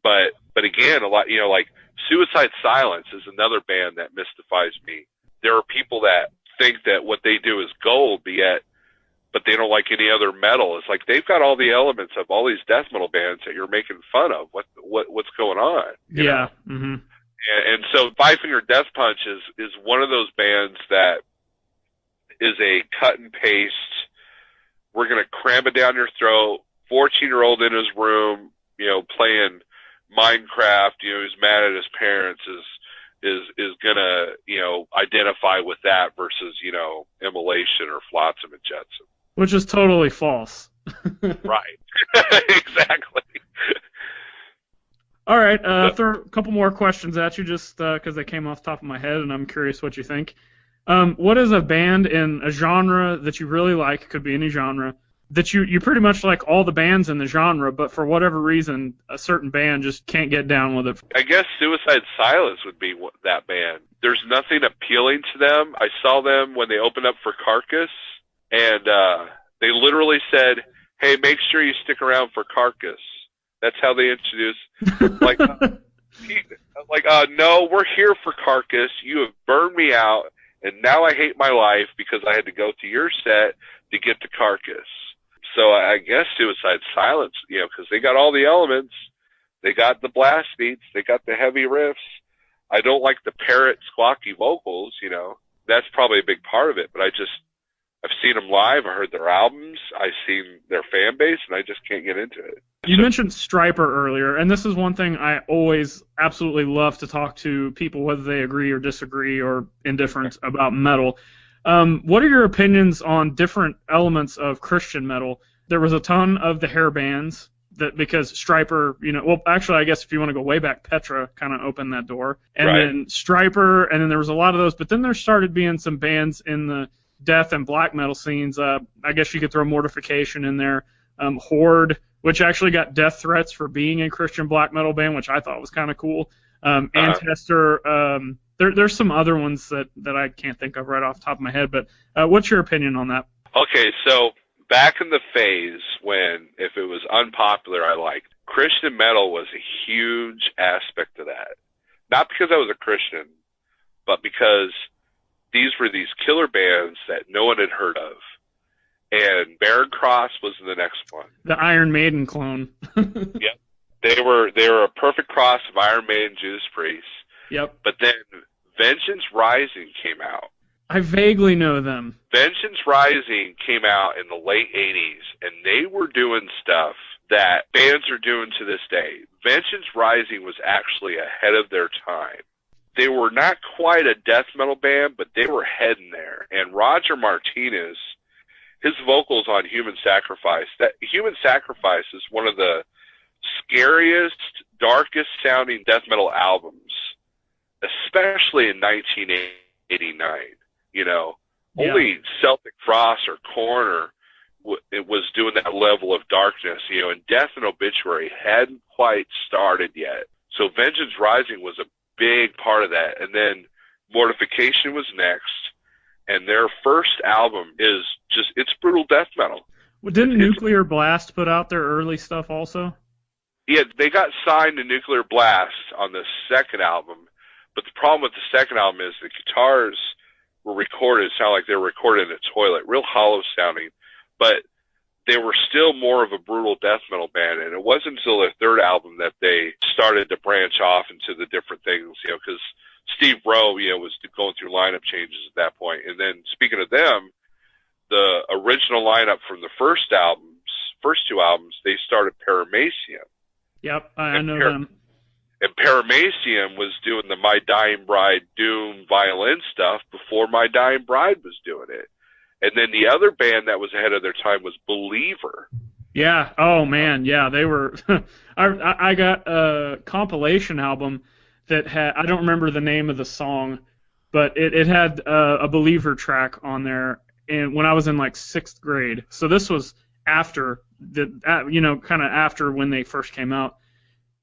But again, a lot, like Suicide Silence is another band that mystifies me. There are people that think that what they do is gold, but they don't like any other metal. It's like they've got all the elements of all these death metal bands that you're making fun of. What's going on? Yeah. Mm-hmm. And so Five Finger Death Punch is one of those bands that is a cut and paste. We're going to cram it down your throat. 14-year-old in his room, playing Minecraft, who's mad at his parents is gonna, identify with that versus, Immolation or Flotsam and Jetsam. Which is totally false. Right. Exactly. All right, throw a couple more questions at you just because they came off the top of my head, and I'm curious what you think. What is a band in a genre that you really like, could be any genre, that you pretty much like all the bands in the genre, but for whatever reason, a certain band just can't get down with it? I guess Suicide Silence would be that band. There's nothing appealing to them. I saw them when they opened up for Carcass, and they literally said, hey, make sure you stick around for Carcass. That's how they introduced, no, we're here for Carcass. You have burned me out, and now I hate my life because I had to go to your set to get to Carcass. So I guess Suicide Silence, because they got all the elements. They got the blast beats. They got the heavy riffs. I don't like the parrot squawky vocals, That's probably a big part of it, but I've seen them live. I heard their albums. I've seen their fan base, and I just can't get into it. You mentioned Stryper earlier, and this is one thing I always absolutely love to talk to people, whether they agree or disagree or indifferent about metal. What are your opinions on different elements of Christian metal? There was a ton of the hair bands because Stryper, well, actually, I guess if you want to go way back, Petra kind of opened that door. And right. Then Stryper, and then there was a lot of those, but then there started being some bands in the death and black metal scenes. I guess you could throw Mortification in there. Horde, which actually got death threats for being a Christian black metal band, which I thought was kind of cool. Ancestor. There's some other ones that I can't think of right off the top of my head, but what's your opinion on that? Okay, so back in the phase when, if it was unpopular, I liked, Christian metal was a huge aspect of that. Not because I was a Christian, but because these were these killer bands that no one had heard of. And Barren Cross was the next one. The Iron Maiden clone. Yep. They were a perfect cross of Iron Maiden, Judas Priest. Yep. But then Vengeance Rising came out. I vaguely know them. Vengeance Rising came out in the late 80s, and they were doing stuff that bands are doing to this day. Vengeance Rising was actually ahead of their time. They were not quite a death metal band, but they were heading there. And Roger Martinez his vocals on Human Sacrifice. That Human Sacrifice is one of the scariest, darkest sounding death metal albums, especially in 1989. You know, Yeah. only Celtic Frost or Corner it was doing that level of darkness, you know, and Death and Obituary hadn't quite started yet. So Vengeance Rising was a big part of that. And then Mortification was next. And their first album is just, it's brutal death metal. Well, didn't Nuclear Blast put out their early stuff also? Yeah, they got signed to Nuclear Blast on the second album. But the problem with the second album is the guitars were recorded, it sounded like they were recorded in a toilet, real hollow sounding. But they were still more of a brutal death metal band, and it wasn't until their third album that they started to branch off into the different things, you know, because Steve Rowe, you know, was going through lineup changes at that point. And then, speaking of them, the original lineup from the first two albums, they started Paramecium. Yep, I know them. And Paramecium was doing the My Dying Bride Doom violin stuff before My Dying Bride was doing it. And then the other band that was ahead of their time was Believer. Yeah. Oh man. Yeah, they were. I got a compilation album that had. I don't remember the name of the song, but it had a Believer track on there. And when I was in like 6th grade, so this was after kind of after when they first came out.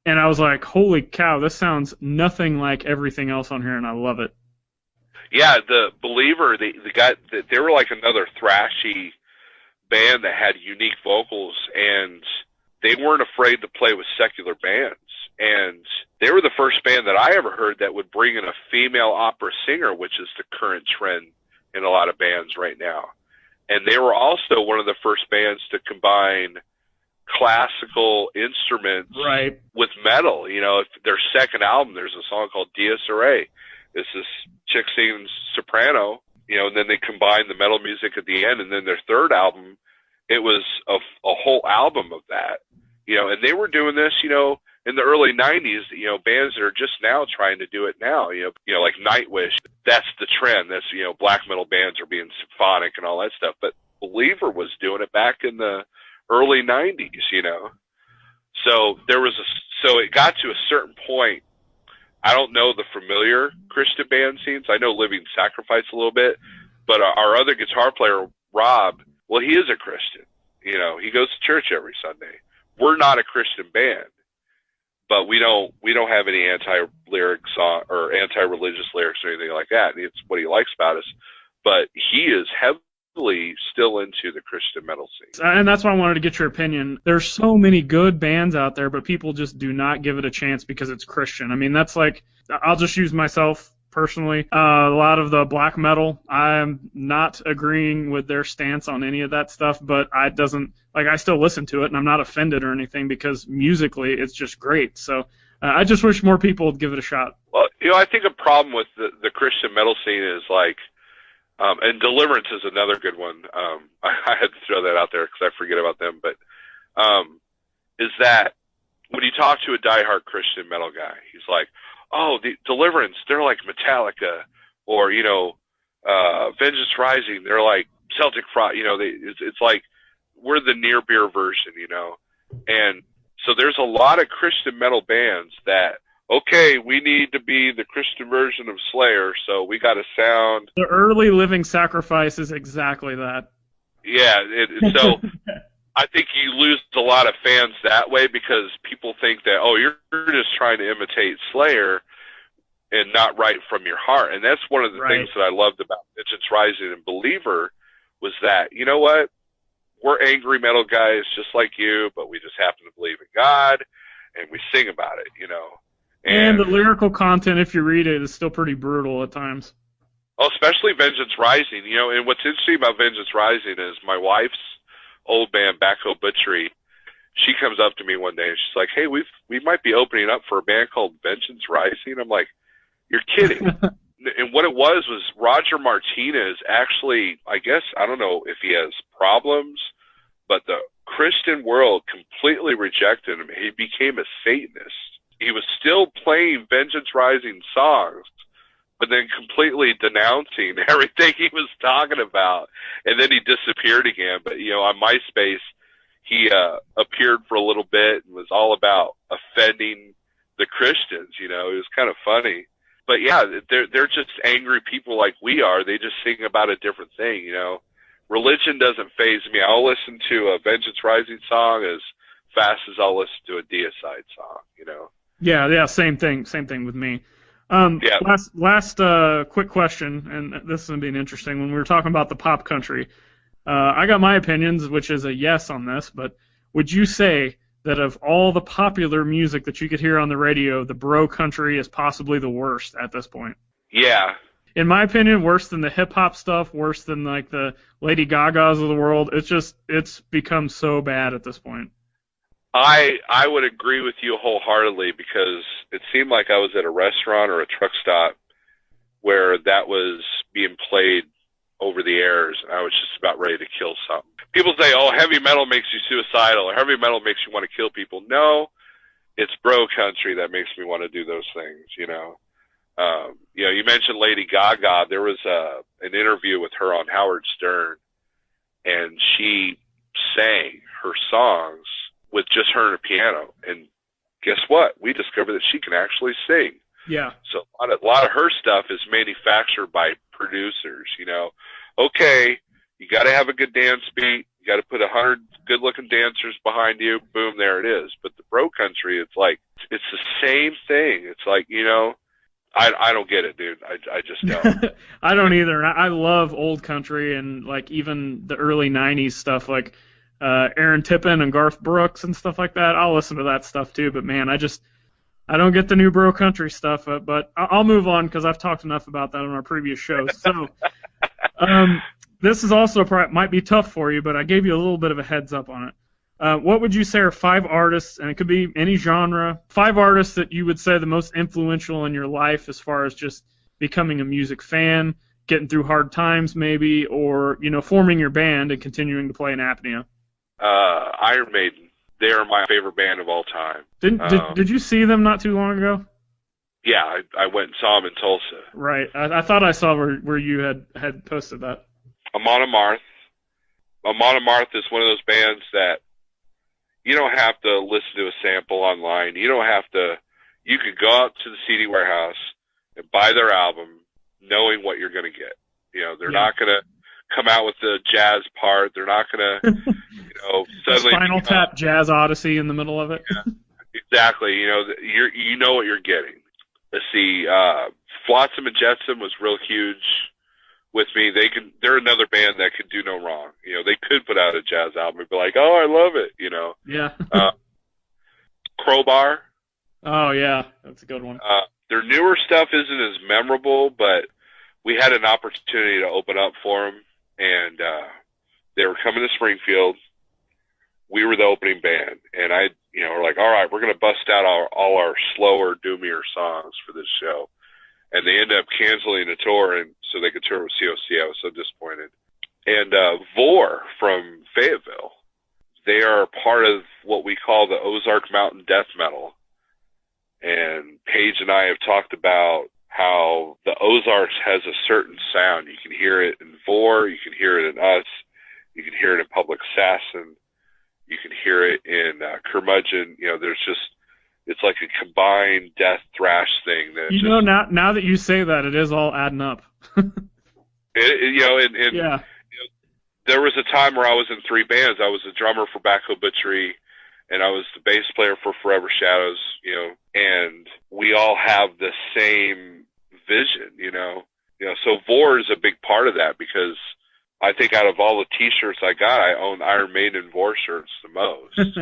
And I was like, holy cow, this sounds nothing like everything else on here, and I love it. Yeah, the Believer, they were like another thrashy band that had unique vocals, and they weren't afraid to play with secular bands. And they were the first band that I ever heard that would bring in a female opera singer, which is the current trend in a lot of bands right now. And they were also one of the first bands to combine classical instruments with metal. You know, if their second album, there's a song called Dies Irae. It's this chick singing soprano, you know, and then they combined the metal music at the end. And then their third album, it was a whole album of that, you know, and they were doing this, you know, in the early 90s, you know, bands that are just now trying to do it now, you know, like Nightwish, that's the trend. That's, you know, black metal bands are being symphonic and all that stuff. But Believer was doing it back in the early 90s, you know. So so it got to a certain point. I don't know the familiar Christian band scenes. I know Living Sacrifice a little bit, but our other guitar player, Rob, well, he is a Christian. You know, he goes to church every Sunday. We're not a Christian band, but we don't have any anti-lyrics or anti-religious lyrics or anything like that. It's what he likes about us. But he is heavily still into the Christian metal scene. And that's why I wanted to get your opinion. There's so many good bands out there, but people just do not give it a chance because it's Christian. I mean, that's like, I'll just use myself personally. A lot of the black metal, I'm not agreeing with their stance on any of that stuff, but I still listen to it, and I'm not offended or anything because musically it's just great. So I just wish more people would give it a shot. Well, you know, I think a problem with the Christian metal scene is like, and Deliverance is another good one. I had to throw that out there because I forget about them. But is that when you talk to a diehard Christian metal guy, he's like, "Oh, the Deliverance, they're like Metallica, or you know, Vengeance Rising, they're like Celtic Frost. You know, it's like we're the near beer version, you know." And so there's a lot of Christian metal bands that, okay, we need to be the Christian version of Slayer, so we got to sound... The early Living Sacrifice is exactly that. Yeah, so I think you lose a lot of fans that way because people think that, oh, you're just trying to imitate Slayer and not write from your heart. And that's one of the things that I loved about Vengeance Rising and Believer was that, you know what? We're angry metal guys just like you, but we just happen to believe in God, and we sing about it, you know. And the lyrical content, if you read it, is still pretty brutal at times. Oh, especially Vengeance Rising, you know. And what's interesting about Vengeance Rising is my wife's old band, Backhoe Butchery. She comes up to me one day and she's like, "Hey, we might be opening up for a band called Vengeance Rising." I'm like, "You're kidding." And what it was Roger Martinez actually, I guess, I don't know if he has problems, but the Christian world completely rejected him. He became a Satanist. He was still playing Vengeance Rising songs, but then completely denouncing everything he was talking about. And then he disappeared again. But, on MySpace, he appeared for a little bit and was all about offending the Christians. It was kind of funny. But yeah, they're just angry people like we are. They just sing about a different thing. Religion doesn't faze me. I'll listen to a Vengeance Rising song as fast as I'll listen to a Deicide song. Yeah, same thing with me. Yeah. Last quick question, and this is gonna be interesting. When we were talking about the pop country, I got my opinions, which is a yes on this. But would you say that of all the popular music that you could hear on the radio, the bro country is possibly the worst at this point? Yeah. In my opinion, worse than the hip hop stuff, worse than like the Lady Gagas of the world. It's become so bad at this point. I would agree with you wholeheartedly, because it seemed like I was at a restaurant or a truck stop where that was being played over the airs, and I was just about ready to kill something. People say, oh, heavy metal makes you suicidal, or heavy metal makes you want to kill people. No, it's bro country that makes me want to do those things, you mentioned Lady Gaga. There was an interview with her on Howard Stern, and she sang her songs with just her and a piano. And guess what? We discovered that she can actually sing. Yeah. So a lot of her stuff is manufactured by producers, Okay, you got to have a good dance beat. You got to put 100 good-looking dancers behind you. Boom, there it is. But the bro country, it's like, it's the same thing. It's like, I don't get it, dude. I just don't. I don't either. I love old country and like even the early 90s stuff, like Aaron Tippin and Garth Brooks and stuff like that. I'll listen to that stuff too, but man, I don't get the new bro country stuff, but I'll move on because I've talked enough about that on our previous shows. So this is also might be tough for you, but I gave you a little bit of a heads up on it. What would you say are 5 artists, and it could be any genre, 5 artists that you would say the most influential in your life as far as just becoming a music fan, getting through hard times maybe, or, forming your band and continuing to play in Apnea? Iron Maiden. They are my favorite band of all time. Did you see them not too long ago? Yeah, I went and saw them in Tulsa. Right. I thought I saw where you had posted that. Amon Amarth. Amon Amarth is one of those bands that you don't have to listen to a sample online. You don't have to. You could go out to the CD warehouse and buy their album knowing what you're going to get. They're not going to come out with the jazz part. They're not going to, suddenly Spinal Tap Jazz Odyssey in the middle of it. Yeah, exactly. You know what you're getting. Let's see. Flotsam and Jetsam was real huge with me. They're another band that could do no wrong. They could put out a jazz album and be like, oh, I love it. Yeah. Crowbar. Oh yeah, that's a good one. Their newer stuff isn't as memorable, but we had an opportunity to open up for them, and they were coming to Springfield. We were the opening band, and we're like, all right, we're going to bust out all our slower, doomier songs for this show. And they ended up canceling the tour, and so they could tour with COC. I was so disappointed. And Vor from Fayetteville, they are part of what we call the Ozark Mountain Death Metal. And Paige and I have talked about how the Ozarks has a certain sound. You can hear it in Vor, you can hear it in us, you can hear it in Public Assassin, you can hear it in Curmudgeon. It's like a combined death thrash thing. That now that you say that, it is all adding up. Yeah. There was a time where I was in 3 bands. I was a drummer for Backhoe Butchery, and I was the bass player for Forever Shadows, and we all have the same vision, So Vor is a big part of that, because I think out of all the T-shirts I got, I own Iron Maiden Vor shirts the most.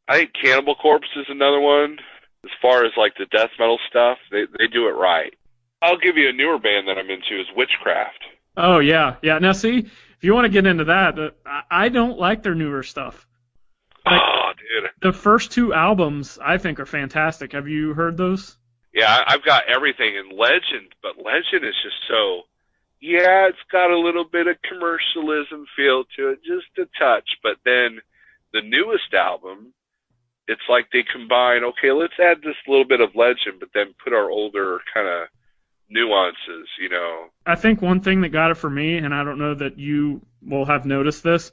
I think Cannibal Corpse is another one. As far as like the death metal stuff, they do it right. I'll give you a newer band that I'm into is Witchcraft. Oh yeah. Now see, if you want to get into that, I don't like their newer stuff. Dude. The first 2 albums I think are fantastic. Have you heard those? Yeah, I've got everything in Legend, but Legend is just so. Yeah, it's got a little bit of commercialism feel to it, just a touch. But then the newest album, it's like they combine, okay, let's add this little bit of Legend, but then put our older kind of nuances, you know. I think one thing that got it for me, and I don't know that you will have noticed this,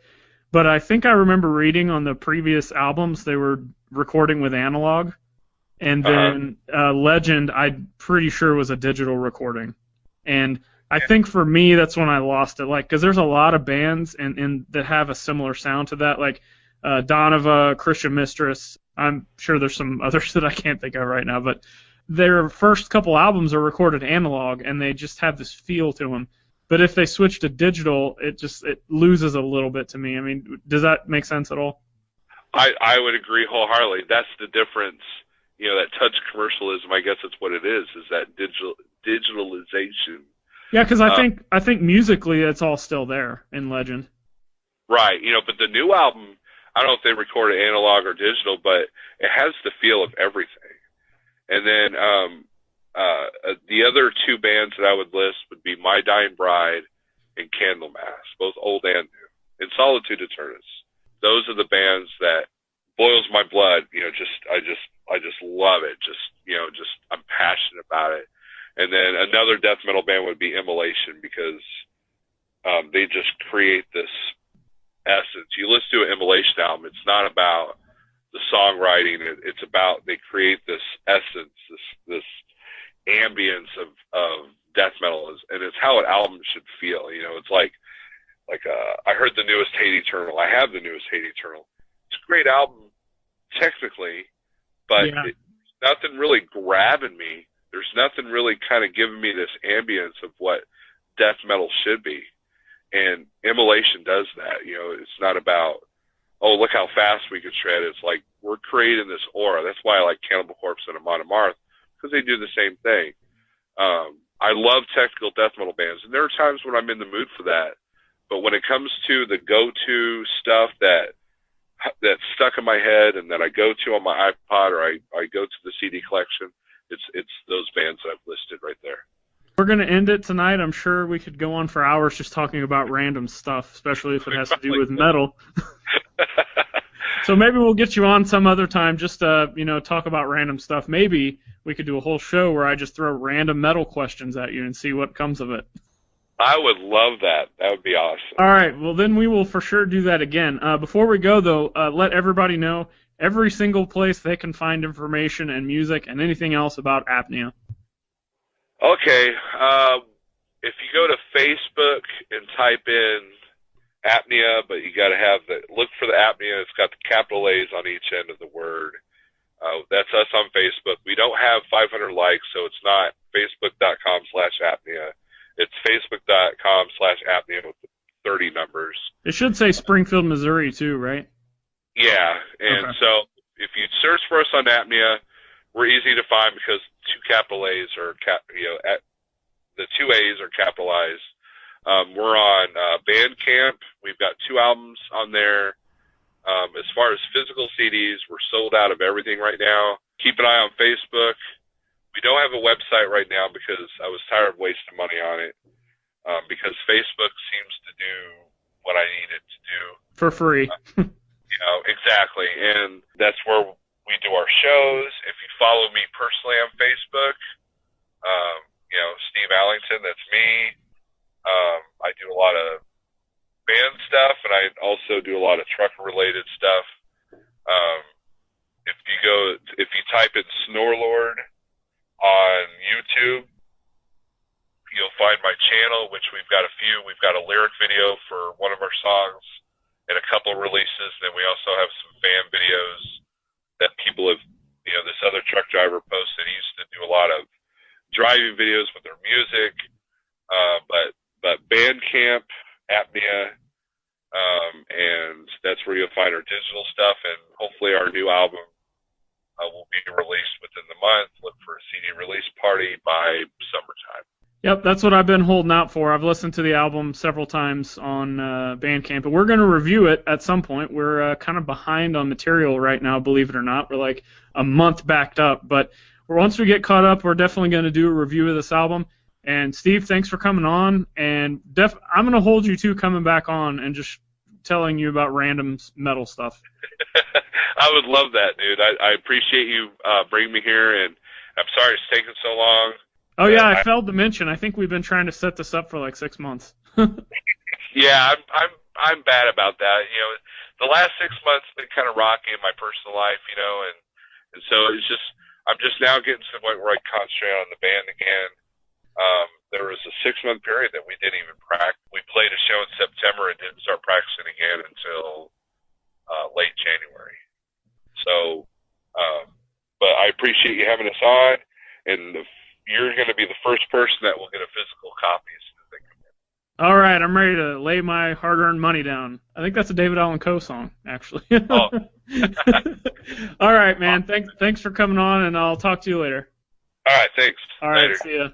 but I think I remember reading on the previous albums they were recording with analog, and then Legend, I'm pretty sure was a digital recording. And I think for me, that's when I lost it. Like, because there's a lot of bands and that have a similar sound to that, like Donova, Christian Mistress. I'm sure there's some others that I can't think of right now, but their first couple albums are recorded analog, and they just have this feel to them. But if they switch to digital, it loses a little bit to me. I mean, does that make sense at all? I would agree wholeheartedly. That's the difference. You know, that touch commercialism, I guess that's what it is that digitalization. Yeah, because I think musically it's all still there in Legend. Right, you know, but the new album, I don't know if they recorded analog or digital, but it has the feel of everything. And then the other two bands that I would list would be My Dying Bride and Candlemass, both old and new, and Solitude Aeternus. Those are the bands that boils my blood. You know, I just love it. I'm passionate about it. And then another death metal band would be Immolation, because they just create this essence. You listen to an Immolation album, it's not about the songwriting. It's about, they create this essence, this ambience of death metal, and it's how an album should feel. You know, it's like I heard the newest Hate Eternal. I have the newest Hate Eternal. It's a great album technically, but Yeah. nothing really grabbing me. There's nothing really kind of giving me this ambience of what death metal should be. And Immolation does that. You know, it's not about, oh, look how fast we can shred. It's like, we're creating this aura. That's why I like Cannibal Corpse and Amon Amarth, because they do the same thing. I love technical death metal bands, and there are times when I'm in the mood for that. But when it comes to the go-to stuff that's stuck in my head and that I go to on my iPod, or I go to the CD collection, it's those bands that I've listed right there. We're going to end it tonight. I'm sure we could go on for hours just talking about random stuff, especially if it has to do with metal. So maybe we'll get you on some other time just to, talk about random stuff. Maybe we could do a whole show where I just throw random metal questions at you and see what comes of it. I would love that. That would be awesome. All right. Well, then we will for sure do that again. Before we go, though, let everybody know every single place they can find information and music and anything else about Apnea. Okay. If you go to Facebook and type in Apnea, but you got to look for the Apnea. It's got the capital A's on each end of the word. That's us on Facebook. We don't have 500 likes, so it's not facebook.com/apnea. It's facebook.com/apnea with the 30 numbers. It should say Springfield, Missouri, too, right? Yeah, and so if you search for us on Apnea, we're easy to find because two capital A's are the two A's are capitalized. We're on Bandcamp. We've got 2 albums on there. As far as physical CDs, we're sold out of everything right now. Keep an eye on Facebook. We don't have a website right now because I was tired of wasting money on it. Because Facebook seems to do what I need it to do. For free. Exactly. And that's where we do our shows. If you follow me personally on Facebook, Steve Allington, that's me. I do a lot of band stuff, and I also do a lot of trucker-related stuff. If you type in Snorelord on YouTube, you'll find my channel, which we've got a few. We've got a lyric video for one of our songs and a couple of releases. Then we also have some fan videos that people have, this other truck driver posted. He used to do a lot of driving videos with their music. But Bandcamp, Apnea, and that's where you'll find our digital stuff, and hopefully our new album will be released within the month. Look for a CD release party by summertime. Yep, that's what I've been holding out for. I've listened to the album several times on Bandcamp, and we're going to review it at some point. We're kind of behind on material right now, believe it or not. We're like a month backed up, but once we get caught up, we're definitely going to do a review of this album. And Steve, thanks for coming on, and I'm going to hold you to coming back on and just telling you about random metal stuff. I would love that, dude. I appreciate you bringing me here, and I'm sorry it's taken so long. Oh yeah, I failed to mention. I think we've been trying to set this up for like 6 months. Yeah, I'm bad about that. You know, the last 6 months have been kind of rocky in my personal life, you know, and so it's just I'm just now getting to the point where I concentrate on the band again. There was a 6 month period that we didn't even practice. We played a show in September and didn't start practicing again until late January. So, but I appreciate you having us on, and you're going to be the first person that will get a physical copy as soon as they come in. All right, I'm ready to lay my hard-earned money down. I think that's a David Allan Coe song, actually. Oh. All right, man. Thanks for coming on, and I'll talk to you later. All right, thanks. All right, Later. see ya.